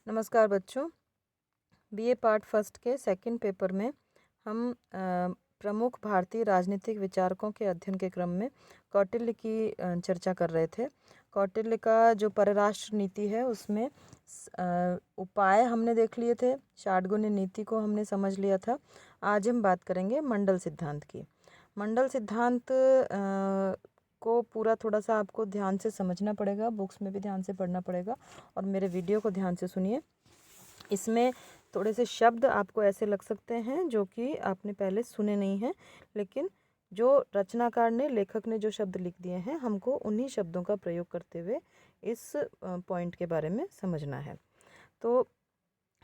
नमस्कार बच्चों। BA part first के सेकंड पेपर में हम प्रमुख भारतीय राजनीतिक विचारकों के अध्ययन के क्रम में कौटिल्य की चर्चा कर रहे थे। कौटिल्य का जो परराष्ट्र नीति है उसमें उपाय हमने देख लिए थे, षाटगुण्य नीति को हमने समझ लिया था। आज हम बात करेंगे मंडल सिद्धांत की। मंडल सिद्धांत को पूरा थोड़ा सा आपको ध्यान से समझना पड़ेगा, बुक्स में भी ध्यान से पढ़ना पड़ेगा और मेरे वीडियो को ध्यान से सुनिए। इसमें थोड़े से शब्द आपको ऐसे लग सकते हैं जो कि आपने पहले सुने नहीं हैं, लेकिन जो रचनाकार ने, लेखक ने जो शब्द लिख दिए हैं, हमको उन्हीं शब्दों का प्रयोग करते हुए इस पॉइंट के बारे में समझना है। तो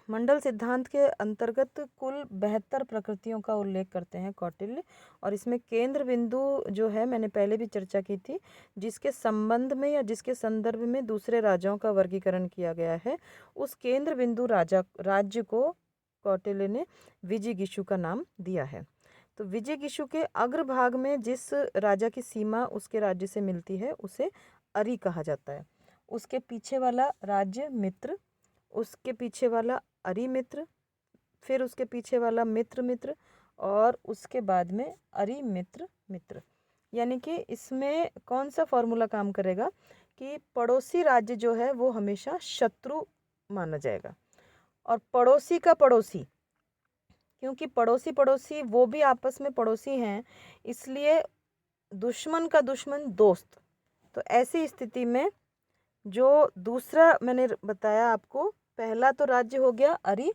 मंडल सिद्धांत के अंतर्गत कुल 72 प्रकृतियों का उल्लेख करते हैं कौटिल्य, और इसमें केंद्र बिंदु जो है, मैंने पहले भी चर्चा की थी, जिसके संबंध में या जिसके संदर्भ में दूसरे राज्यों का वर्गीकरण किया गया है, उस केंद्र बिंदु राज्य को कौटिल्य ने विजिगीषु का नाम दिया है। तो विजिगीषु के अग्रभाग में जिस राजा की सीमा उसके राज्य से मिलती है उसे अरि कहा जाता है। उसके पीछे वाला राज्य मित्र, उसके पीछे वाला अरिमित्र, फिर उसके पीछे वाला मित्र मित्र, और उसके बाद में अरिमित्र मित्र। यानी कि इसमें कौन सा फॉर्मूला काम करेगा कि पड़ोसी राज्य जो है वो हमेशा शत्रु माना जाएगा, और पड़ोसी का पड़ोसी, क्योंकि पड़ोसी पड़ोसी वो भी आपस में पड़ोसी हैं, इसलिए दुश्मन का दुश्मन दोस्त। तो ऐसी स्थिति में जो दूसरा मैंने बताया आपको, पहला तो राज्य हो गया अरि,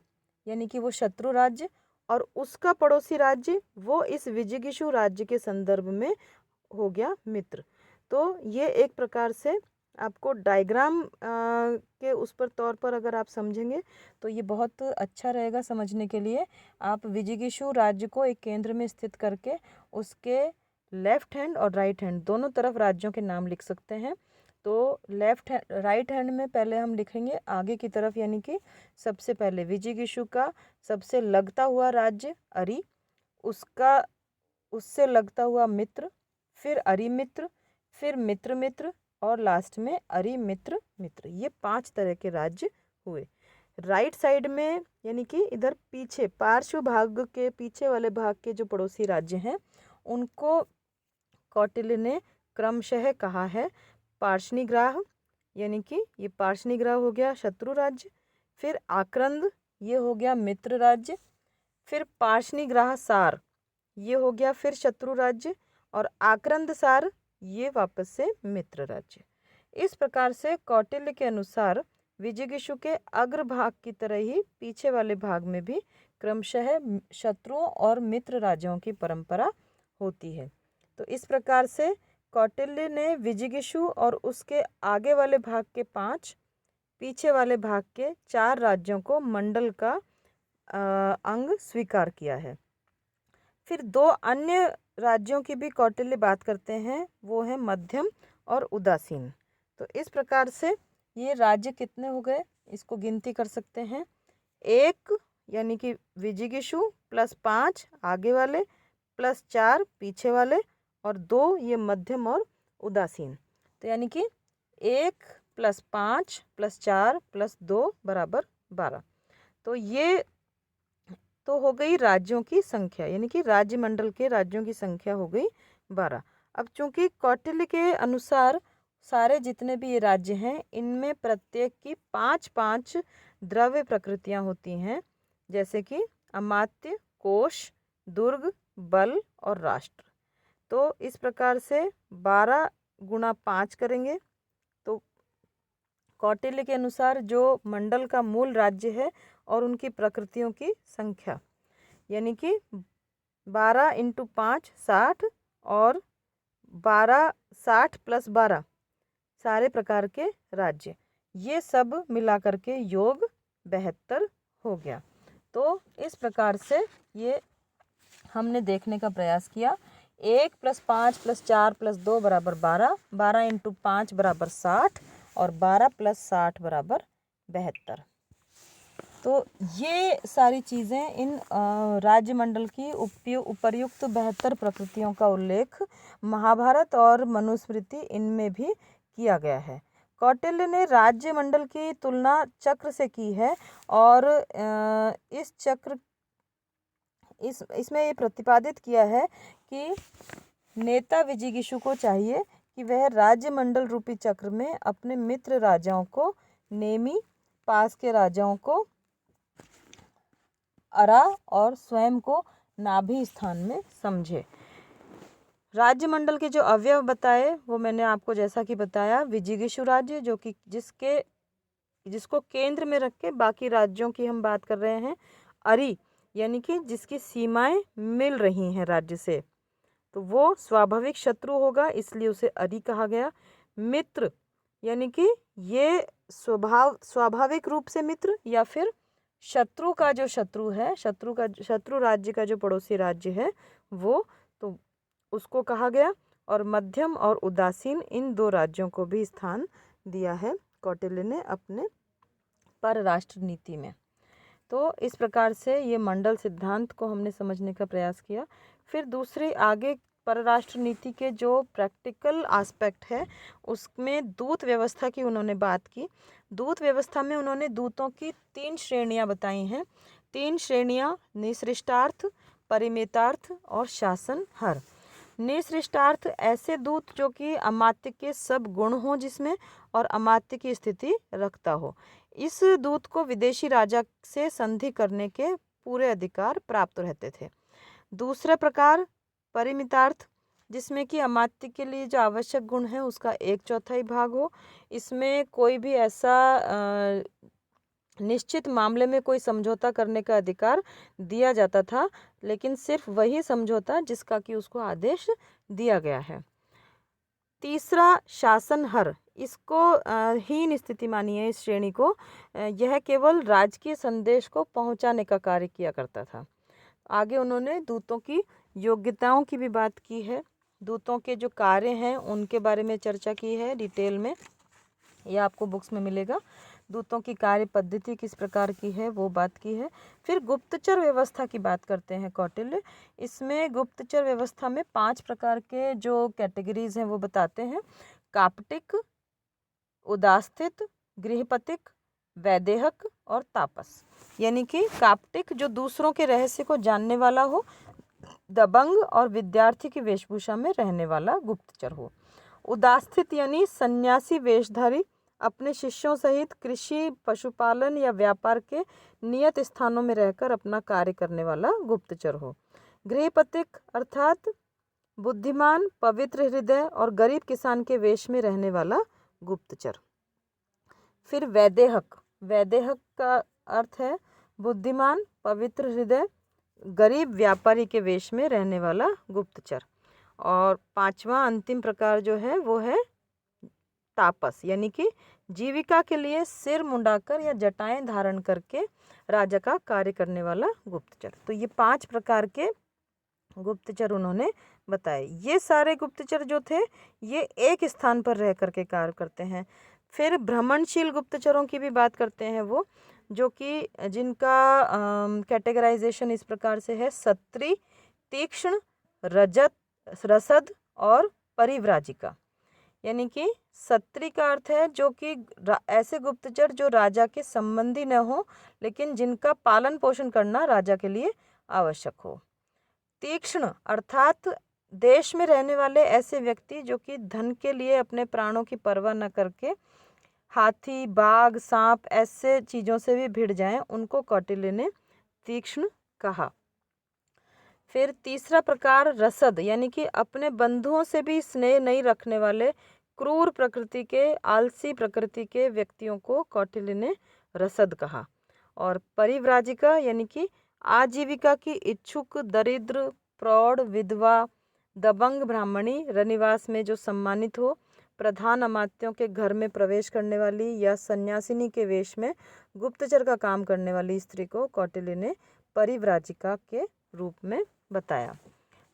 यानी कि वो शत्रु राज्य, और उसका पड़ोसी राज्य वो इस विजिगीषु राज्य के संदर्भ में हो गया मित्र। तो ये एक प्रकार से आपको डायग्राम के उस पर तौर पर अगर आप समझेंगे तो ये बहुत अच्छा रहेगा समझने के लिए। आप विजिगीषु राज्य को एक केंद्र में स्थित करके उसके लेफ्ट हैंड और राइट हैंड दोनों तरफ राज्यों के नाम लिख सकते हैं। तो राइट हैंड में पहले हम लिखेंगे आगे की तरफ, यानी कि सबसे पहले विजिगीषु का सबसे लगता हुआ राज्य अरि, उसका उससे लगता हुआ मित्र, फिर अरिमित्र, फिर मित्र मित्र, और लास्ट में अरिमित्र मित्र। ये 5 तरह के राज्य हुए। राइट साइड में यानी कि इधर पीछे पार्श्व भाग के पीछे वाले भाग के जो पड़ोसी राज्य हैं उनको कौटिल्य ने क्रमशः कहा है पार्ष्णिग्राह, यानी कि ये पार्ष्णिग्राह हो गया शत्रु राज्य, फिर आक्रंद ये हो गया मित्र राज्य, फिर पार्ष्णिग्राह सार ये हो गया फिर शत्रु राज्य, और आक्रंद सार ये वापस से मित्र राज्य। इस प्रकार से कौटिल्य के अनुसार विजिगीषु के अग्रभाग की तरह ही पीछे वाले भाग में भी क्रमशः शत्रुओं और मित्र राज्यों की परंपरा होती है। तो इस प्रकार से कौटिल्य ने विजिगीषु और उसके आगे वाले भाग के 5, पीछे वाले भाग के 4 राज्यों को मंडल का अंग स्वीकार किया है। फिर 2 अन्य राज्यों की भी कौटिल्य बात करते हैं, वो है मध्यम और उदासीन। तो इस प्रकार से ये राज्य कितने हो गए, इसको गिनती कर सकते हैं। 1 यानी कि विजिगीषु प्लस 5 आगे वाले प्लस 4 पीछे वाले, और 2 ये मध्यम और उदासीन। तो यानी कि 1 प्लस 5 प्लस 4 प्लस 2 बराबर 12। तो ये तो हो गई राज्यों की संख्या, यानी कि राज्य मंडल के राज्यों की संख्या हो गई 12। अब चूंकि कौटिल्य के अनुसार सारे जितने भी ये राज्य हैं इनमें प्रत्येक की 5-5 द्रव्य प्रकृतियां होती हैं, जैसे कि अमात्य, कोश, दुर्ग, बल और राष्ट्र। तो इस प्रकार से 12 गुणा 5 करेंगे तो कौटिल्य के अनुसार जो मंडल का मूल राज्य है और उनकी प्रकृतियों की संख्या, यानी कि 12 × 5 60, और 12 60 + 12 सारे प्रकार के राज्य, ये सब मिला करके योग 72 हो गया। तो इस प्रकार से ये हमने देखने का प्रयास किया। 1 + 5 + 4 + 2 बराबर 12, 12 × 5 बराबर 60, और 12 + 60 बराबर 72। तो ये सारी चीज़ें इन राज्य मंडल की उपर्युक्त 72 प्रकृतियों का उल्लेख महाभारत और मनुस्मृति इनमें भी किया गया है। कौटिल्य ने राज्य मंडल की तुलना चक्र से की है और इसमें ये प्रतिपादित किया है कि नेता विजिगीषु को चाहिए कि वह राज्य मंडल रूपी चक्र में अपने मित्र राजाओं को नेमी, पास के राजाओं को अरा और स्वयं को नाभि स्थान में समझे। राज्य मंडल के जो अवयव बताए वो मैंने आपको जैसा कि बताया, विजिगीषु राज्य जो कि जिसको केंद्र में रख के बाकी राज्यों की हम बात कर रहे हैं। अरि यानी कि जिसकी सीमाएं मिल रही हैं राज्य से, तो वो स्वाभाविक शत्रु होगा, इसलिए उसे अरि कहा गया। मित्र यानी कि ये स्वाभाविक रूप से मित्र या फिर शत्रु का जो शत्रु है, शत्रु राज्य का जो पड़ोसी राज्य है वो, तो उसको कहा गया। और मध्यम और उदासीन इन दो राज्यों को भी स्थान दिया है कौटिल्य ने अपने परराष्ट्र नीति में। तो इस प्रकार से ये मंडल सिद्धांत को हमने समझने का प्रयास किया। फिर दूसरी आगे परराष्ट्र नीति के जो प्रैक्टिकल एस्पेक्ट है उसमें दूत व्यवस्था की उन्होंने बात की। दूत व्यवस्था में उन्होंने दूतों की 3 श्रेणियां बताई हैं। 3 श्रेणियां, निसृष्टार्थ, परिमितार्थ और शासनहर। निसृष्टार्थ ऐसे दूत जो कि अमात्य के सब गुण हों जिसमें, और अमात्य की स्थिति रखता हो। इस दूत को विदेशी राजा से संधि करने के पूरे अधिकार प्राप्त रहते थे। दूसरा प्रकार परिमितार्थ, जिसमें कि अमात्य के लिए जो आवश्यक गुण है उसका 1/4 भाग हो। इसमें कोई भी ऐसा निश्चित मामले में कोई समझौता करने का अधिकार दिया जाता था, लेकिन सिर्फ वही समझौता जिसका कि उसको आदेश दिया गया है। तीसरा शासनहर, इसको हीन स्थिति मानिए इस श्रेणी को। यह केवल राजकीय संदेश को पहुंचाने का कार्य किया करता था। आगे उन्होंने दूतों की योग्यताओं की भी बात की है, दूतों के जो कार्य हैं उनके बारे में चर्चा की है डिटेल में, यह आपको बुक्स में मिलेगा। दूतों की कार्य पद्धति किस प्रकार की है वो बात की है। फिर गुप्तचर व्यवस्था की बात करते हैं कौटिल्य। इसमें गुप्तचर व्यवस्था में 5 प्रकार के जो कैटेगरीज हैं वो बताते हैं। कापटिक, उदास्थित, गृहपतिक, वैदेहक और तापस। यानी कि कापटिक जो दूसरों के रहस्य को जानने वाला हो, दबंग और विद्यार्थी की वेशभूषा में रहने वाला गुप्तचर हो। उदास्थित यानी सन्यासी वेशधारी, अपने शिष्यों सहित कृषि, पशुपालन या व्यापार के नियत स्थानों में रहकर अपना कार्य करने वाला गुप्तचर हो। गृहपतिक अर्थात बुद्धिमान, पवित्र हृदय और गरीब किसान के वेश में रहने वाला गुप्तचर। फिर वैदेहक, वैदेहक का अर्थ है बुद्धिमान, पवित्र हृदय, गरीब व्यापारी के वेश में रहने वाला गुप्तचर। और 5वां अंतिम प्रकार जो है वो है तापस, यानी कि जीविका के लिए सिर मुंडाकर या जटाएं धारण करके राजा का कार्य करने वाला गुप्तचर। तो ये 5 प्रकार के गुप्तचर उन्होंने बताए। ये सारे गुप्तचर जो थे ये एक स्थान पर रह करके कार्य करते हैं। फिर भ्रमणशील गुप्तचरों की भी बात करते हैं वो, जो कि जिनका कैटेगराइजेशन इस प्रकार से है: सत्री, तीक्ष्ण, रसद और परिव्राजिका। यानी कि सत्री का अर्थ है जो कि ऐसे गुप्तचर जो राजा के संबंधी न हो लेकिन जिनका पालन पोषण करना राजा के लिए आवश्यक हो। तीक्ष्ण अर्थात देश में रहने वाले ऐसे व्यक्ति जो कि धन के लिए अपने प्राणों की परवाह न करके हाथी, बाघ, सांप ऐसे चीज़ों से भी भिड़ जाएं, उनको कौटिल्य ने तीक्ष्ण कहा। फिर तीसरा प्रकार रसद, यानी कि अपने बंधुओं से भी स्नेह नहीं रखने वाले क्रूर प्रकृति के, आलसी प्रकृति के व्यक्तियों को कौटिल्य ने रसद कहा। और परिव्राजिका यानी कि आजीविका की इच्छुक, दरिद्र, प्रौढ़, विधवा, दबंग ब्राह्मणी, रनिवास में जो सम्मानित हो, प्रधान अमात्यों के घर में प्रवेश करने वाली या सन्यासिनी के वेश में गुप्तचर का काम करने वाली स्त्री को कौटिल्य ने परिव्राजिका के रूप में बताया।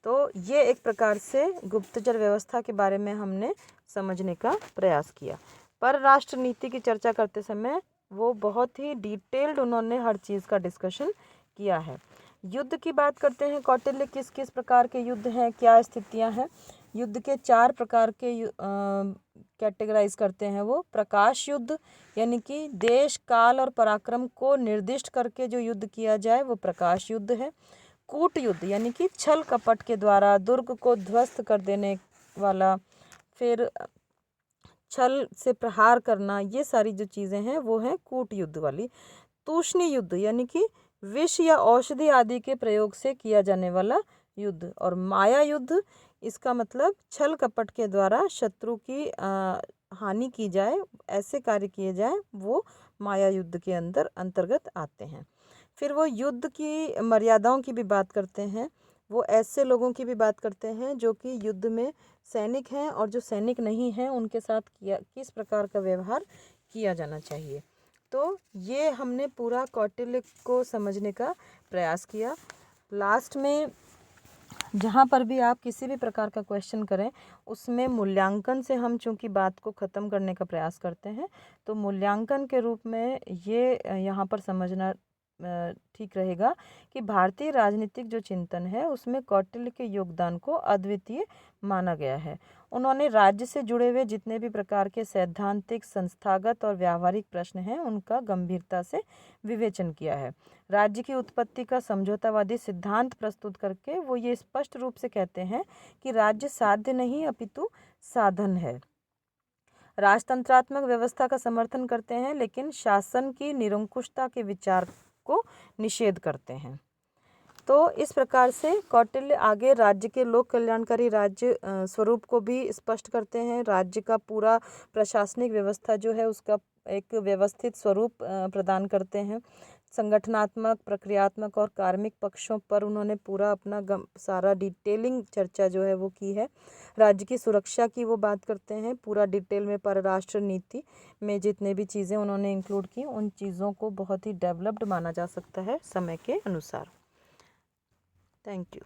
तो ये एक प्रकार से गुप्तचर व्यवस्था के बारे में हमने समझने का प्रयास किया। परराष्ट्र नीति की चर्चा करते समय वो बहुत ही डिटेल्ड उन्होंने हर चीज़ का डिस्कशन किया है। युद्ध की बात करते हैं कौटिल्य, किस किस प्रकार के युद्ध हैं, क्या स्थितियां हैं। युद्ध के 4 प्रकार के कैटेगराइज करते हैं वो प्रकाश युद्ध, यानी कि देश काल और पराक्रम को निर्दिष्ट करके जो युद्ध किया जाए वो प्रकाश युद्ध है। कूट युद्ध यानी कि छल कपट के द्वारा दुर्ग को ध्वस्त कर देने वाला, फिर छल से प्रहार करना, ये सारी जो चीज़ें हैं वो हैं कूट युद्ध वाली। तूष्णीं युद्ध यानी कि विष या औषधि आदि के प्रयोग से किया जाने वाला युद्ध। और माया युद्ध, इसका मतलब छल कपट के द्वारा शत्रु की हानि की जाए, ऐसे कार्य किए जाए, वो माया युद्ध के अंतर्गत आते हैं। फिर वो युद्ध की मर्यादाओं की भी बात करते हैं। वो ऐसे लोगों की भी बात करते हैं जो कि युद्ध में सैनिक हैं और जो सैनिक नहीं हैं उनके साथ किस प्रकार का व्यवहार किया जाना चाहिए। तो ये हमने पूरा कौटिल्य को समझने का प्रयास किया। लास्ट में जहाँ पर भी आप किसी भी प्रकार का क्वेश्चन करें उसमें मूल्यांकन से हम चूँकि बात को ख़त्म करने का प्रयास करते हैं, तो मूल्यांकन के रूप में ये यहाँ पर समझना ठीक रहेगा कि भारतीय राजनीतिक जो चिंतन है उसमें कौटिल्य के योगदान को अद्वितीय माना गया है। उन्होंने राज्य से जुड़े हुए जितने भी प्रकार के सैद्धांतिक, संस्थागत और व्यावहारिक प्रश्न हैं उनका गंभीरता से विवेचन किया है। राज्य की उत्पत्ति का समझौतावादी सिद्धांत प्रस्तुत करके वो ये स्पष्ट रूप से कहते हैं कि राज्य साध्य नहीं अपितु साधन है। राजतंत्रात्मक व्यवस्था का समर्थन करते हैं लेकिन शासन की निरंकुशता के विचार को निषेध करते हैं। तो इस प्रकार से कौटिल्य आगे राज्य के लोक कल्याणकारी राज्य स्वरूप को भी स्पष्ट करते हैं। राज्य का पूरा प्रशासनिक व्यवस्था जो है उसका एक व्यवस्थित स्वरूप प्रदान करते हैं। संगठनात्मक, प्रक्रियात्मक और कार्मिक पक्षों पर उन्होंने पूरा अपना सारा डिटेलिंग चर्चा जो है वो की है। राज्य की सुरक्षा की वो बात करते हैं पूरा डिटेल में। परराष्ट्र नीति में जितने भी चीज़ें उन्होंने इंक्लूड की उन चीज़ों को बहुत ही डेवलप्ड माना जा सकता है समय के अनुसार। Thank you.